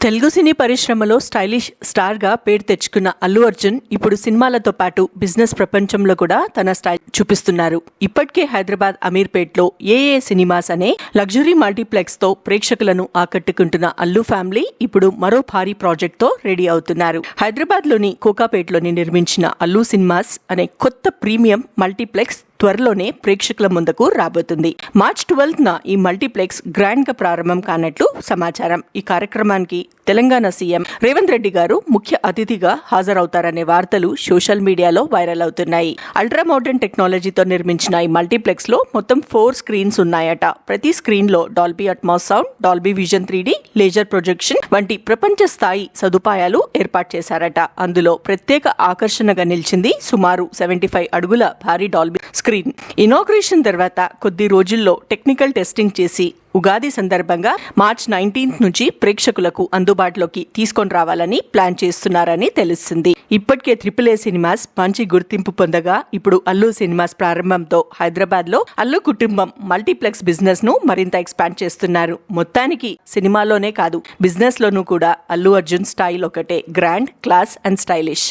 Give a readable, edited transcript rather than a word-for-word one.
తెలుగు సినీ పరిశ్రమలో stylish star గా పేరు తెచ్చుకున్న అల్లు అర్జున్ ఇప్పుడు సినిమాలతో పాటు బిజినెస్ ప్రపంచంలో కూడా తన స్టైల్ చూపిస్తున్నారు. ఇప్పటికే హైదరాబాద్ అమీర్పేట్లో ఏఏ సినిమాస్ అనే లగ్జరీ మల్టీప్లెక్స్ తో ప్రేక్షకులను ఆకట్టుకుంటున్న అల్లు ఫ్యామిలీ ఇప్పుడు మరో భారీ ప్రాజెక్ట్ తో రెడీ అవుతున్నారు. హైదరాబాద్ లోని కోకాపేట్లోని నిర్మించిన అల్లు సినిమాస్ అనే కొత్త ప్రీమియం మల్టీప్లెక్స్ త్వరలోనే ప్రేక్షకుల ముందుకు రాబోతుంది. మార్చ్ 12న ఈ మల్టీప్లెక్స్ గ్రాండ్ గా ప్రారంభం కానట్లు సమాచారం. ఈ కార్యక్రమానికి తెలంగాణ సీఎం రేవంత్ రెడ్డి గారు ముఖ్య అతిథిగా హాజరవుతారనే వార్తలు సోషల్ మీడియాలో వైరల్ అవుతున్నాయి. అల్ట్రా మోడర్న్ టెక్నాలజీతో నిర్మించిన ఈ మల్టీప్లెక్స్ లో మొత్తం 4 స్క్రీన్స్ ఉన్నాయట. ప్రతి స్క్రీన్ లో Dolby Atmos sound, Dolby vision 3D, laser projection వంటి ప్రపంచ స్థాయి సదుపాయాలు ఏర్పాటు చేశారట. అందులో ప్రత్యేక ఆకర్షణగా నిలిచింది సుమారు 75 అడుగుల భారీ డాల్బీ స్క్రీన్. ఇనాగ్రేషన్ తర్వాత కొద్ది రోజుల్లో టెక్నికల్ టెస్టింగ్ చేసి ఉగాది సందర్భంగా మార్చ్ 19 నుంచి ప్రేక్షకులకు అందుబాటులోకి తీసుకొని రావాలని ప్లాన్ చేస్తున్నారని తెలుస్తుంది. ఇప్పటికే AAA సినిమాస్ మంచి గుర్తింపు పొందగా ఇప్పుడు అల్లు సినిమాస్ ప్రారంభంతో హైదరాబాద్ లో అల్లు కుటుంబం మల్టీప్లెక్స్ బిజినెస్ ను మరింత ఎక్స్పాండ్ చేస్తున్నారు. మొత్తానికి సినిమాలోనే కాదు బిజినెస్ లోనూ కూడా అల్లు అర్జున్ స్టైల్ ఒకటే, గ్రాండ్, క్లాస్ అండ్ స్టైలిష్.